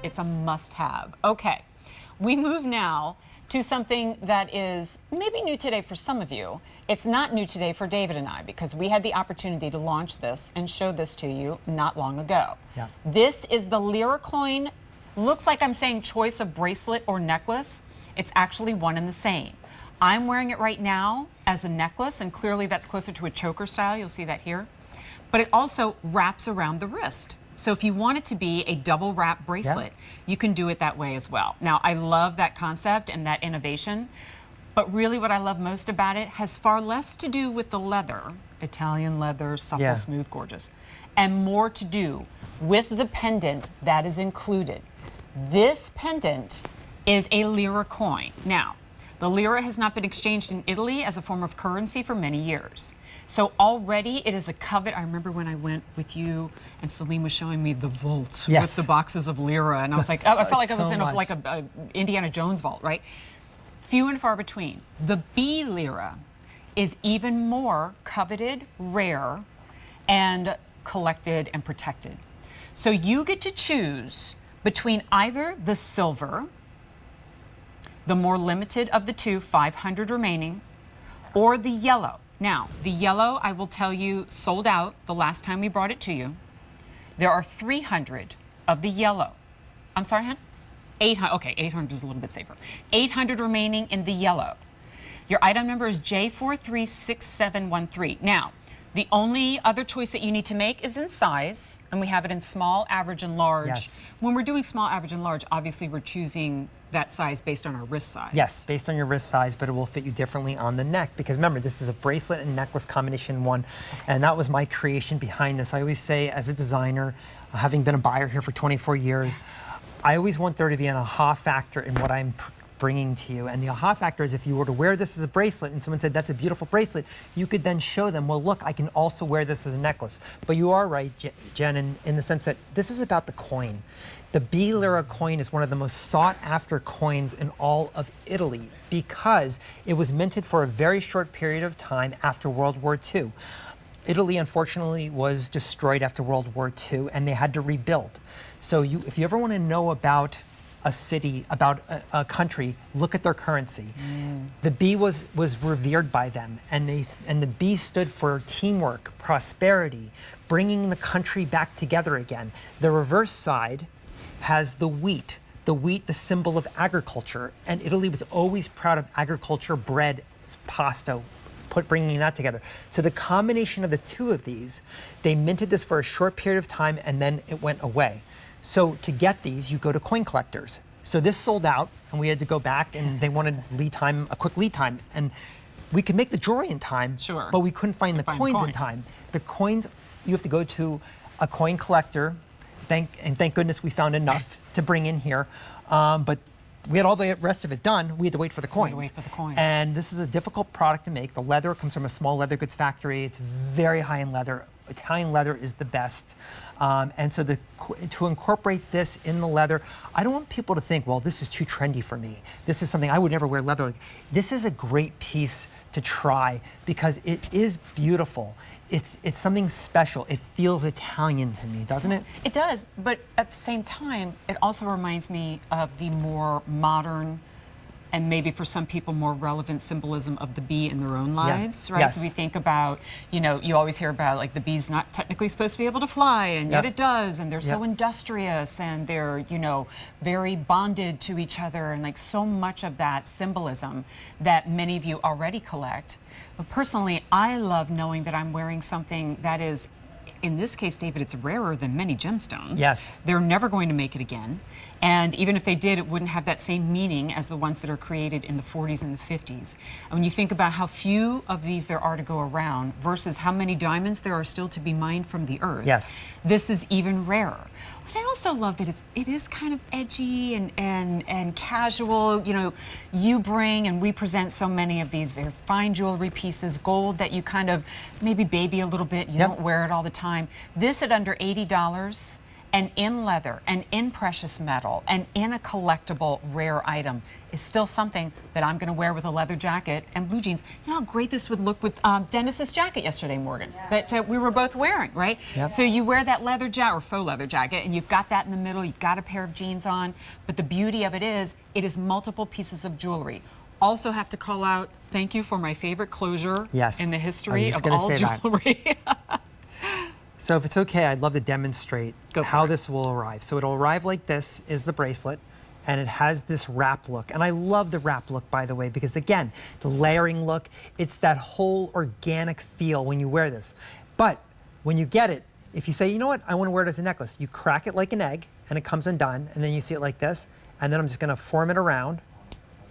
It's a must-have. Okay, we move now to something that is maybe new today for some of you. It's not new today for David and I because we had the opportunity to launch this and show this to you not long ago. Yeah. This is the Lira coin. Looks like I'm saying choice of bracelet or necklace. It's actually one and the same. I'm wearing it right now as a necklace, and clearly that's closer to a choker style. You'll see that here. But it also wraps around the wrist. So if you want it to be a double wrap bracelet, you can do it that way as well. Now, I love that concept and that innovation, but really what I love most about it has far less to do with the leather, Italian leather, supple, smooth, gorgeous, and more to do with the pendant that is included. This pendant is a Lira coin. Now, the Lira has not been exchanged in Italy as a form of currency for many years. So already it is a covet. I remember when I went with you and Celine was showing me the vault with the boxes of Lira, and I was like, oh, I felt like I was in like a Indiana Jones vault, right? Few and far between. The Bee Lira is even more coveted, rare, and collected and protected. So you get to choose between either the silver, the more limited of the two, 500 remaining, or the yellow. Now, the yellow, I will tell you, sold out the last time we brought it to you. There are 300 of the yellow. I'm sorry, hon? 800, okay, 800 is a little bit safer. 800 remaining in the yellow. Your item number is J436713. Now, the only other choice that you need to make is in size, and we have it in small, average, and large. Yes. When we're doing small, average, and large, obviously we're choosing that size based on our wrist size. Yes, based on your wrist size, but it will fit you differently on the neck, because remember, this is a bracelet and necklace combination one, and that was my creation behind this. I always say, as a designer, having been a buyer here for 24 years, I always want there to be an aha factor in what I'm bringing to you. And the aha factor is if you were to wear this as a bracelet and someone said, that's a beautiful bracelet, you could then show them, well, look, I can also wear this as a necklace. But you are right, Jen, in the sense that this is about the coin. The Bee Lira coin is one of the most sought after coins in all of Italy because it was minted for a very short period of time after World War II. Italy, unfortunately, was destroyed after World War II, and they had to rebuild. So if you ever want to know about a city, about a country, look at their currency. The bee was revered by them, and the bee stood for teamwork, prosperity, bringing the country back together again. The reverse side has the wheat, the symbol of agriculture, and Italy was always proud of agriculture, bread, pasta, bringing that together. So the combination of the two of these, they minted this for a short period of time, and then it went away. So to get these, you go to coin collectors. So this sold out, and we had to go back, and they wanted lead time, a quick lead time. And we could make the jewelry in time, but we couldn't find the coins in time. The coins, you have to go to a coin collector. Thank goodness we found enough to bring in here. But we had all the rest of it done. We had to wait for the coins. And this is a difficult product to make. The leather comes from a small leather goods factory. It's very high in leather. Italian leather is the best. And so to incorporate this in the leather, I don't want people to think, well, this is too trendy for me. This is something I would never wear leather. This is a great piece to try because it is beautiful. It's something special. It feels Italian to me, doesn't it? It does, but at the same time, it also reminds me of the more modern and maybe for some people more relevant symbolism of the bee in their own lives, right? So we think about, you know, you always hear about like the bee's not technically supposed to be able to fly, and yet it does, and they're so industrious, and they're, you know, very bonded to each other, and like so much of that symbolism that many of you already collect. But personally, I love knowing that I'm wearing something that is, in this case, David, it's rarer than many gemstones. Yes. They're never going to make it again. And even if they did, it wouldn't have that same meaning as the ones that are created in the 40s and the 50s. And when you think about how few of these there are to go around versus how many diamonds there are still to be mined from the earth, this is even rarer. But I also love that it is kind of edgy and casual. You know, you bring and we present so many of these very fine jewelry pieces, gold that you kind of maybe baby a little bit. You don't wear it all the time. This at under $80 and in leather and in precious metal and in a collectible rare item is still something that I'm going to wear with a leather jacket and blue jeans. You know how great this would look with Dennis's jacket yesterday, Morgan, that we were both wearing, right? Yep. So you wear that leather jacket or faux leather jacket, and you've got that in the middle. You've got a pair of jeans on, but the beauty of it is multiple pieces of jewelry. Also have to call out, thank you for my favorite closure in the history of all jewelry. So if it's okay, I'd love to demonstrate how this will arrive. So it'll arrive like this is the bracelet, and it has this wrap look. And I love the wrap look, by the way, because again, the layering look, it's that whole organic feel when you wear this. But when you get it, if you say, you know what, I want to wear it as a necklace, you crack it like an egg, and it comes undone, and then you see it like this, and then I'm just gonna form it around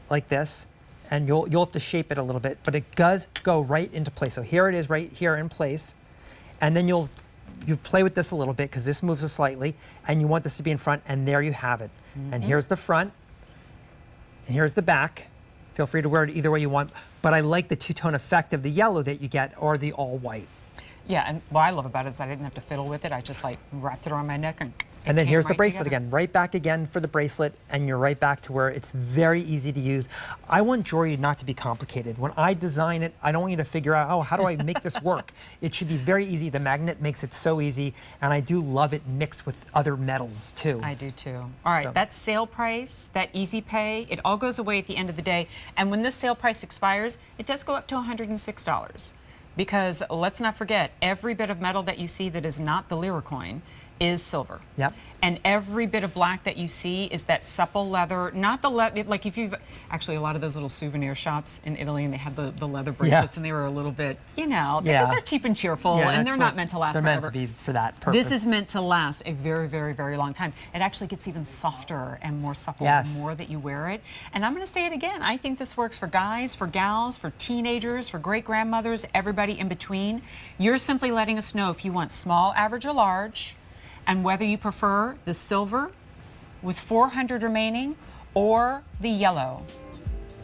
like this, and you'll have to shape it a little bit, but it does go right into place. So here it is right here in place, and then you play with this a little bit because this moves it slightly, and you want this to be in front, and there you have it. And here's the front, and here's the back. Feel free to wear it either way you want, but I like the two-tone effect of the yellow that you get, or the all white. Yeah, and what I love about it is I didn't have to fiddle with it. I just like wrapped it around my neck and then here's the bracelet again, right back again for the bracelet, and you're right back to where it's very easy to use. I want jewelry not to be complicated. When I design it, I don't want you to figure out, oh, how do I make this work? It should be very easy. The magnet makes it so easy, and I do love it mixed with other metals too. I do too. All right, that sale price, that easy pay, it all goes away at the end of the day. And when this sale price expires, it does go up to $106. Because let's not forget, every bit of metal that you see that is not the Lira coin is silver. Yep. And every bit of black that you see is that supple leather, not the leather, like if you've, actually a lot of those little souvenir shops in Italy, and they have the leather bracelets, and they were a little bit, you know, because they're cheap and cheerful, and they're not meant to last forever. They're meant to be for that purpose. This is meant to last a very, very, very long time. It actually gets even softer and more supple the more that you wear it. And I'm gonna say it again, I think this works for guys, for gals, for teenagers, for great-grandmothers, everybody in between. You're simply letting us know if you want small, average, or large, and whether you prefer the silver with 400 remaining or the yellow.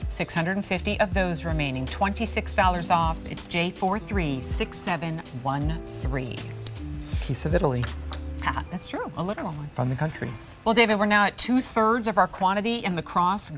650 of those remaining, $26 off. It's J436713. Piece of Italy. That's true, a literal one. From the country. Well, David, we're now at 2/3 of our quantity in the cross